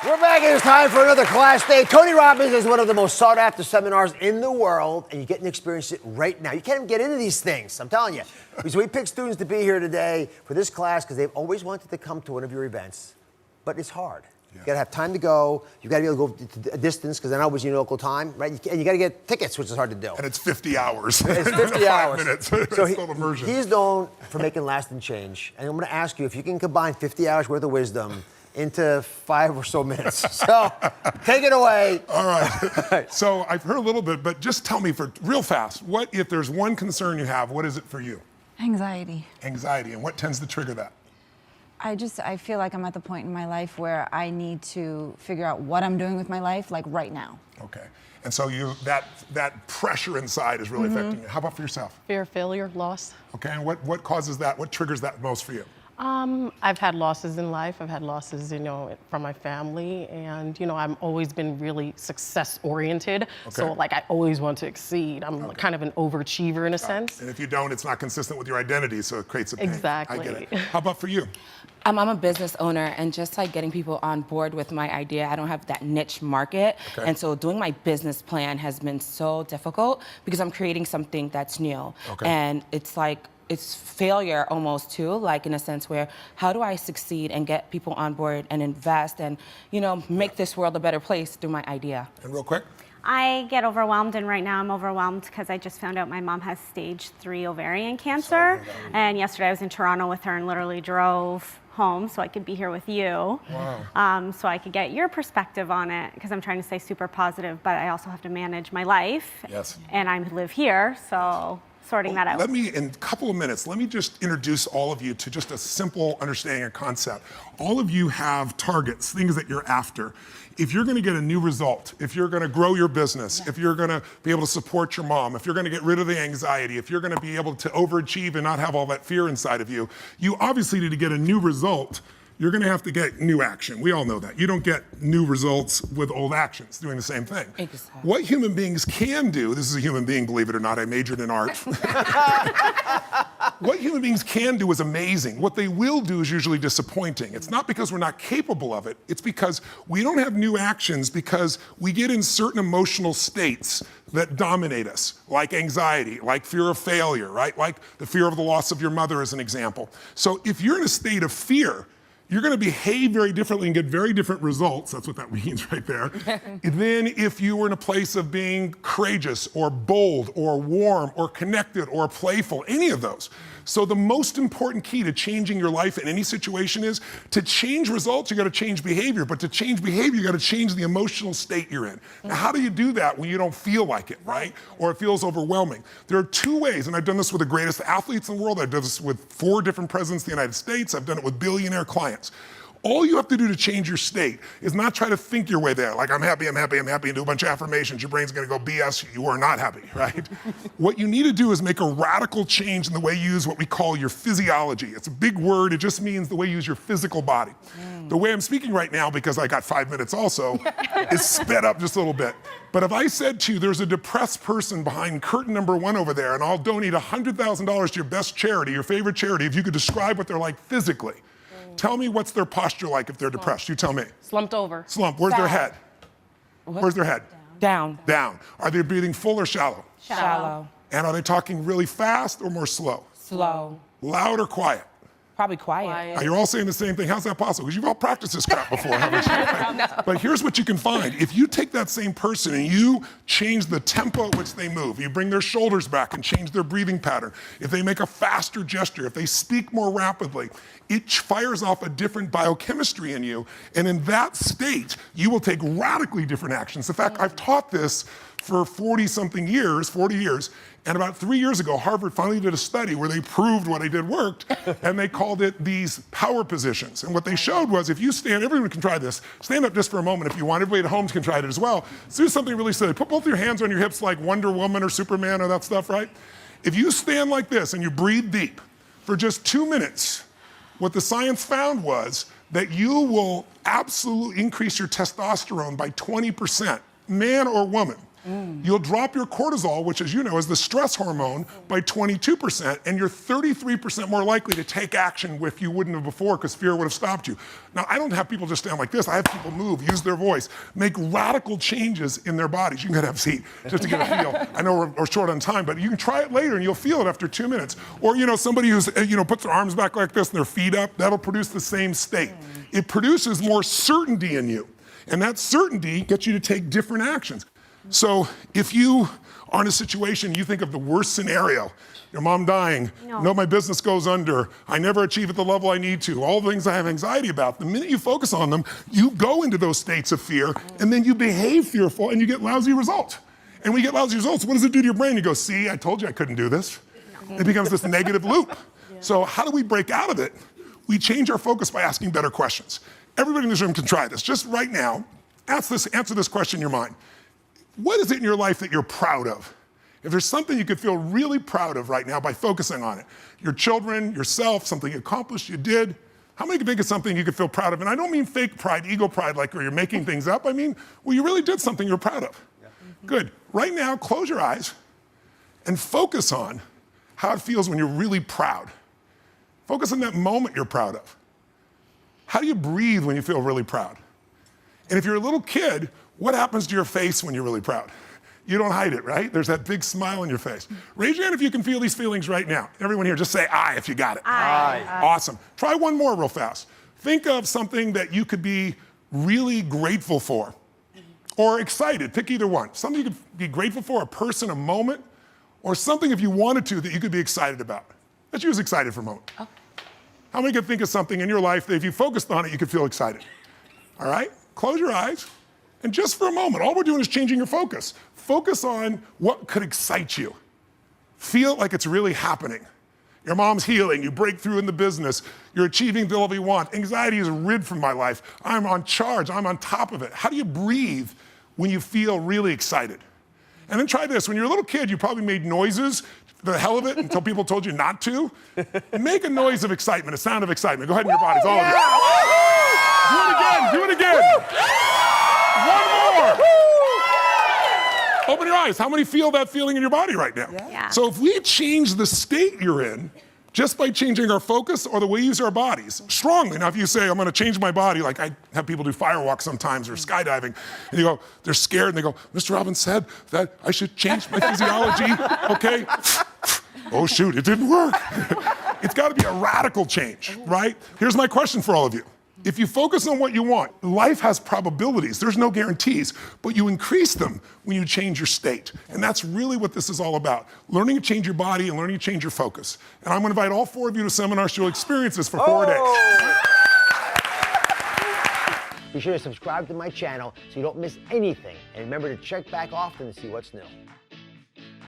We're back and it's time for another class day. Tony Robense is one of the most sought after seminars in the world, and you get to experience it right now. You can't even get into these things, I'm telling you. So we picked students to be here today for this class because they've always wanted to come to one of your events, but it's hard. Yeah. You gotta have time to go. You gotta be able to go a distance because they're not always your local time, right? And you gotta get tickets, which is hard to do. And it's 50 hours. It's 50 hours. 5 minutes. So it's still immersion. He's known for making lasting change. And I'm gonna ask you if you can combine 50 hours worth of wisdom into 5 or so minutes. So take it away. All right. So I've heard a little bit, but just tell me for real fast, what if there's one concern you have, what is it for you? Anxiety. Anxiety. And what tends to trigger that? I feel like I'm at the point in my life where I need to figure out what I'm doing with my life, like right now. Okay. And so that pressure inside is really affecting you. How about for yourself? Fear of failure, loss. Okay, and what causes that? What triggers that most for you? I've had losses in life. I've had losses, from my family, and I've always been really success-oriented. Okay. So I always want to exceed. I'm kind of an overachiever in a sense. And if you don't, it's not consistent with your identity, so it creates a pain. Exactly. I get it. How about for you? I'm a business owner, and just getting people on board with my idea, I don't have that niche market. Okay. And so doing my business plan has been so difficult because I'm creating something that's new. Okay. And it's failure almost too, in a sense where how do I succeed and get people on board and invest and, make this world a better place through my idea. And real quick. I get overwhelmed, and right now I'm overwhelmed because I just found out my mom has stage 3 ovarian cancer. And yesterday I was in Toronto with her and literally drove home so I could be here with you. Wow. So I could get your perspective on it because I'm trying to stay super positive, but I also have to manage my life. Yes. And I live here, so sorting that out. Let me, in a couple of minutes, let me just introduce all of you to just a simple understanding of concept. All of you have targets, things that you're after. If you're gonna get a new result, if you're gonna grow your business, if you're gonna be able to support your mom, if you're gonna get rid of the anxiety, if you're gonna be able to overachieve and not have all that fear inside of you, you obviously need to get a new result. You're gonna have to get new action. We all know that. You don't get new results with old actions, doing the same thing. Exactly. What human beings can do, this is a human being, believe it or not, I majored in art. What human beings can do is amazing. What they will do is usually disappointing. It's not because we're not capable of it, it's because we don't have new actions because we get in certain emotional states that dominate us, like anxiety, like fear of failure, right? Like the fear of the loss of your mother as an example. So if you're in a state of fear, you're gonna behave very differently and get very different results, that's what that means right there, than if you were in a place of being courageous or bold or warm or connected or playful, any of those. So the most important key to changing your life in any situation is to change results, you gotta change behavior, but to change behavior, you gotta change the emotional state you're in. Now, how do you do that when you don't feel like it, right? Or it feels overwhelming? There are 2 ways, and I've done this with the greatest athletes in the world. I've done this with 4 different presidents of the United States. I've done it with billionaire clients. All you have to do to change your state is not try to think your way there, like I'm happy, I'm happy, I'm happy, and do a bunch of affirmations. Your brain's gonna go, BS, you are not happy, right? What you need to do is make a radical change in the way you use what we call your physiology. It's a big word, it just means the way you use your physical body. The way I'm speaking right now, because I got 5 minutes also, is sped up just a little bit. But if I said to you, there's a depressed person behind curtain number 1 over there, and I'll donate $100,000 to your best charity, your favorite charity, if you could describe what they're like physically. Tell me what's their posture like if they're depressed. You tell me. Slumped over. Slump. Where's their head? Where's their head? Down. Down. Are they breathing full or shallow? Shallow. And are they talking really fast or more slow? Slow. Loud or quiet? Probably quiet. You're all saying the same thing. How's that possible? Because you've all practiced this crap before, haven't you? No. But here's what you can find. If you take that same person and you change the tempo at which they move, you bring their shoulders back and change their breathing pattern, if they make a faster gesture, if they speak more rapidly, it fires off a different biochemistry in you. And in that state, you will take radically different actions. In fact, I've taught this for 40 years, and about 3 years ago, Harvard finally did a study where they proved what I did worked, and they called it these power positions. And what they showed was if you stand, everyone can try this, stand up just for a moment if you want, everybody at home can try it as well. So do something really silly. Put both your hands on your hips like Wonder Woman or Superman or that stuff, right? If you stand like this and you breathe deep for just 2 minutes, what the science found was that you will absolutely increase your testosterone by 20%, man or woman. You'll drop your cortisol, which as you know is the stress hormone, by 22%, and you're 33% more likely to take action if you wouldn't have before because fear would have stopped you. Now, I don't have people just stand like this. I have people move, use their voice, make radical changes in their bodies. You can have a seat just to get a feel. I know we're short on time, but you can try it later and you'll feel it after 2 minutes. Or, somebody who's, puts their arms back like this and their feet up, that'll produce the same state. It produces more certainty in you. And that certainty gets you to take different actions. So if you are in a situation, you think of the worst scenario, your mom dying, no, my business goes under, I never achieve at the level I need to, all the things I have anxiety about, the minute you focus on them, you go into those states of fear, and then you behave fearful, and you get lousy results. And when you get lousy results, what does it do to your brain? You go, see, I told you I couldn't do this. It becomes this negative loop. So how do we break out of it? We change our focus by asking better questions. Everybody in this room can try this. Just right now, answer this question in your mind. What is it in your life that you're proud of? If there's something you could feel really proud of right now by focusing on it, your children, yourself, something you accomplished, you did, how many can think of something you could feel proud of? And I don't mean fake pride, ego pride, like where you're making things up. I mean, well, you really did something you're proud of. Yeah. Good. Right now, close your eyes and focus on how it feels when you're really proud. Focus on that moment you're proud of. How do you breathe when you feel really proud? And if you're a little kid, what happens to your face when you're really proud? You don't hide it, right? There's that big smile on your face. Raise your hand if you can feel these feelings right now. Everyone here, just say I if you got it. I. Awesome. Try one more real fast. Think of something that you could be really grateful for or excited. Pick either one. Something you could be grateful for, a person, a moment, or something if you wanted to that you could be excited about. Let's use excited for a moment. Okay. How many can think of something in your life that if you focused on it, you could feel excited? All right? Close your eyes. And just for a moment, all we're doing is changing your focus. Focus on what could excite you. Feel like it's really happening. Your mom's healing, you break through in the business, you're achieving the level you want. Anxiety is rid from my life. I'm on charge, I'm on top of it. How do you breathe when you feel really excited? And then try this. When you're a little kid, you probably made noises, the hell of it, until people told you not to. Make a noise of excitement, a sound of excitement. Go ahead in your bodies, all of you. Do it again, do it again. One more. Open your eyes. How many feel that feeling in your body right now? Yeah. So if we change the state you're in, just by changing our focus or the way we use our bodies, strongly. Now, if you say, I'm gonna change my body, like I have people do firewalks sometimes or skydiving, and you go, they're scared, and they go, Mr. Robense said that I should change my physiology, okay? Oh shoot, it didn't work. It's gotta be a radical change, right? Here's my question for all of you. If you focus on what you want, life has probabilities, there's no guarantees, but you increase them when you change your state. And that's really what this is all about. Learning to change your body and learning to change your focus. And I'm gonna invite all 4 of you to seminars so you'll experience this for 4 days. Be sure to subscribe to my channel so you don't miss anything. And remember to check back often to see what's new.